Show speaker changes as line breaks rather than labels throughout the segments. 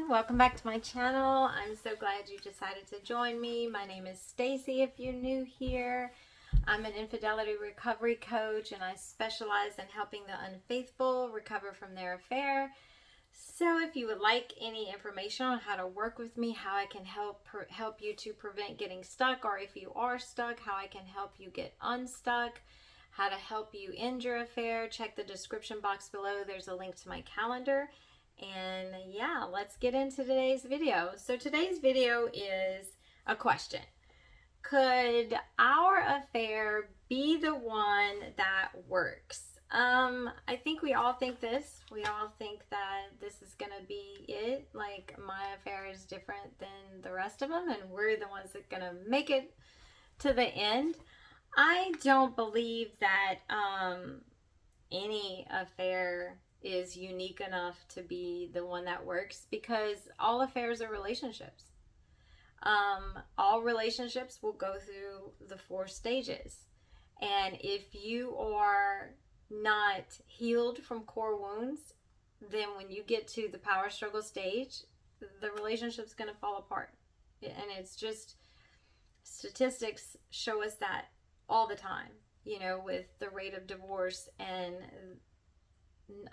welcome back to my channel. I'm so glad you decided to join me. My name is Stacey if you're new here. I'm an infidelity recovery coach and I specialize in helping the unfaithful recover from their affair. So if you would like any information on how to work with me, how I can help you to prevent getting stuck, or if you are stuck, how I can help you get unstuck, how to help you end your affair, check the description box below. There's a link to my calendar. And yeah, let's get into today's video. So today's video is a question. Could our affair be the one that works? I think we all think this. We all think that this is gonna be it. Like, my affair is different than the rest of them, and we're the ones that are gonna make it to the end. I don't believe that any affair is unique enough to be the one that works, because all affairs are relationships. All relationships will go through the 4 stages. And if you are not healed from core wounds, then when you get to the power struggle stage, the relationship's going to fall apart. And it's just, statistics show us that all the time, you know, with the rate of divorce. And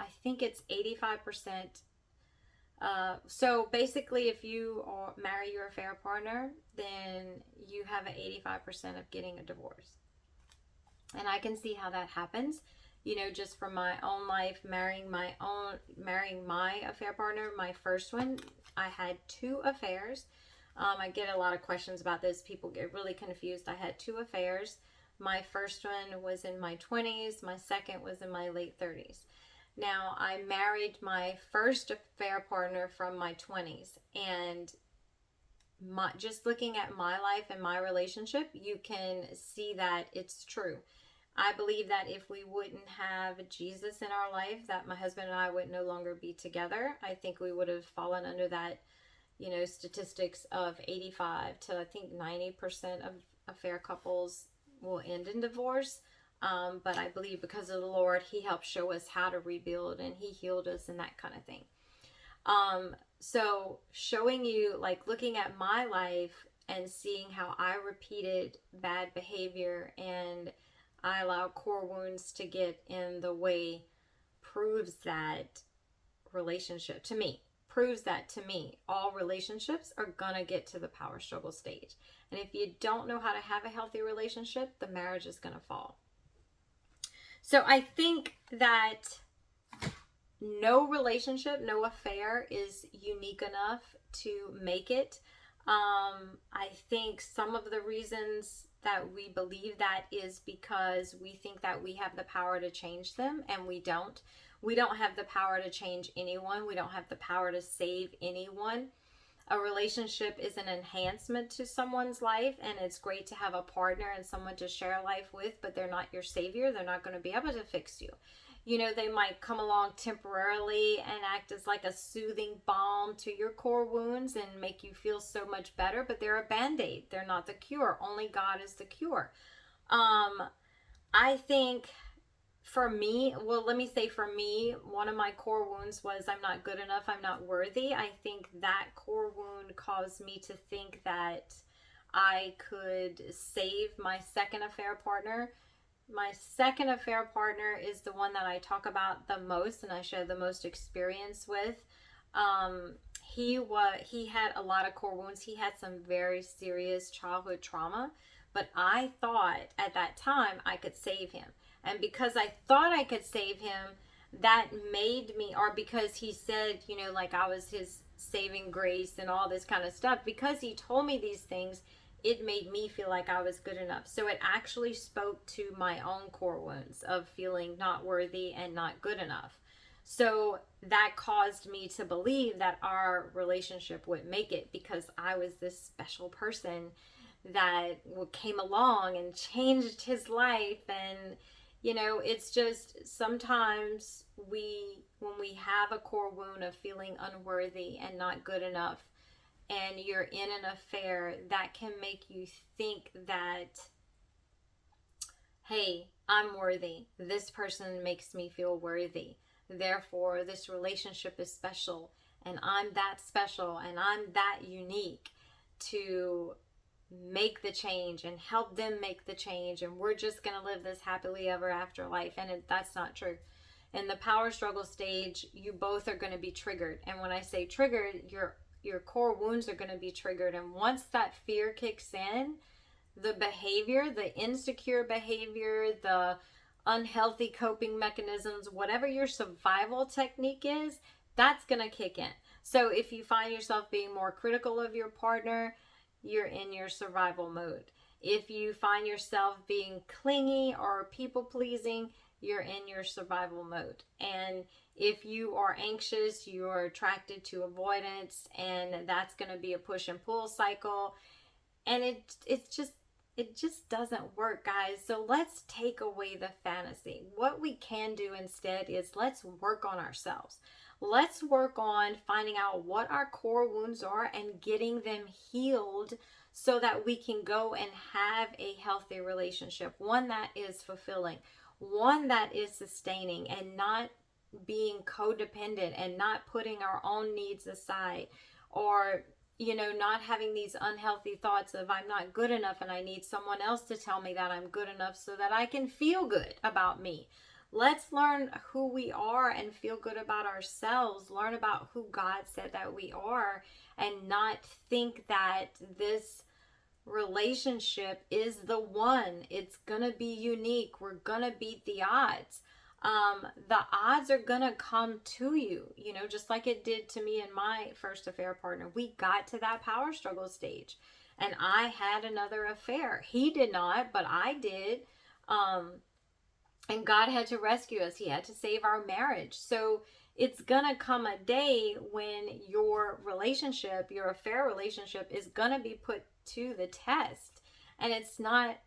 I think it's 85%. So basically, if you marry your affair partner, then you have an 85% of getting a divorce. And I can see how that happens, you know, just from my own life, marrying my affair partner. My first one, I had 2 affairs. I get a lot of questions about this. People get really confused. I had 2 affairs. My first one was in my 20s. My second was in my late 30s. Now, I married my first affair partner from my 20s, and just looking at my life and my relationship, you can see that it's true. I believe that if we wouldn't have Jesus in our life, that my husband and I would no longer be together. I think we would have fallen under that, you know, statistics of 85 to I think 90% of affair couples will end in divorce. But I believe because of the Lord, He helped show us how to rebuild, and He healed us and that kind of thing. So showing you, like, looking at my life and seeing how I repeated bad behavior and I allowed core wounds to get in the way proves that all relationships are gonna get to the power struggle stage. And if you don't know how to have a healthy relationship, the marriage is gonna fall. So I think that no relationship, no affair is unique enough to make it. I think some of the reasons that we believe that is because we think that we have the power to change them, and we don't. We don't have the power to change anyone. We don't have the power to save anyone. A relationship is an enhancement to someone's life, and it's great to have a partner and someone to share life with, but they're not your savior. They're not going to be able to fix you. You know, they might come along temporarily and act as like a soothing balm to your core wounds and make you feel so much better, but they're a band-aid. They're not the cure. Only God is the cure. I think for me, one of my core wounds was I'm not good enough, I'm not worthy. I think that core wound caused me to think that I could save my second affair partner. My second affair partner is the one that I talk about the most and I share the most experience with. He had a lot of core wounds. He had some very serious childhood trauma, but I thought at that time I could save him. And because I thought I could save him, that made me, or because he said, you know, like I was his saving grace and all this kind of stuff, because he told me these things, it made me feel like I was good enough. So it actually spoke to my own core wounds of feeling not worthy and not good enough. So that caused me to believe that our relationship would make it, because I was this special person that came along and changed his life. And you know, it's just sometimes when we have a core wound of feeling unworthy and not good enough, and you're in an affair, that can make you think that, hey, I'm worthy. This person makes me feel worthy. Therefore, this relationship is special. and I'm that special and I'm that unique to make the change and help them make the change, and we're just going to live this happily ever after life. And that's not true. In the power struggle stage, you both are going to be triggered. And when I say triggered, your core wounds are going to be triggered. And once that fear kicks in, the behavior, the insecure behavior, the unhealthy coping mechanisms, whatever your survival technique is, that's going to kick in. So if you find yourself being more critical of your partner, you're in your survival mode. If you find yourself being clingy or people pleasing, you're in your survival mode. And if you are anxious, you're attracted to avoidance, and that's going to be a push and pull cycle. And it just doesn't work, guys. So let's take away the fantasy. What we can do instead is let's work on ourselves. Let's work on finding out what our core wounds are and getting them healed so that we can go and have a healthy relationship, one that is fulfilling, one that is sustaining, and not being codependent and not putting our own needs aside, or not having these unhealthy thoughts of I'm not good enough and I need someone else to tell me that I'm good enough so that I can feel good about me. Let's learn who we are and feel good about ourselves. Learn about who God said that we are, and not think that this relationship is the one. It's gonna be unique. We're gonna beat the odds. The odds are gonna come to you, just like it did to me and my first affair partner. We got to that power struggle stage, and I had another affair. He did not, but I did. And God had to rescue us. He had to save our marriage. So it's gonna come a day when your relationship, your affair relationship, is gonna be put to the test, and it's not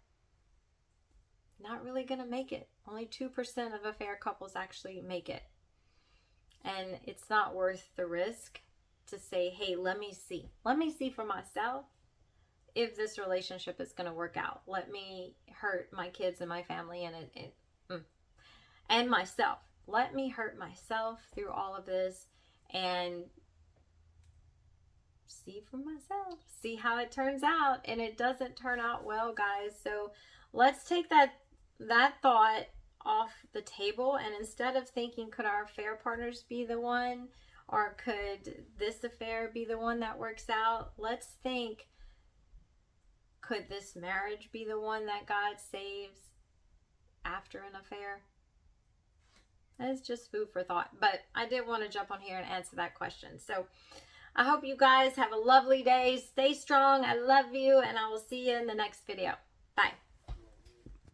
really gonna make it. Only 2% of affair couples actually make it, and it's not worth the risk to say, hey, let me see for myself if this relationship is gonna work out. Let me hurt my kids and my family and myself. Let me hurt myself through all of this and see for myself, see how it turns out. And it doesn't turn out well, guys. So let's take that thought off the table, and instead of thinking, could our affair partners be the one, or could this affair be the one that works out, let's think, could this marriage be the one that God saves after an affair? It's just food for thought, but I did want to jump on here and answer that question. So I hope you guys have a lovely day. Stay strong. I love you, and I will see you in the next video. Bye.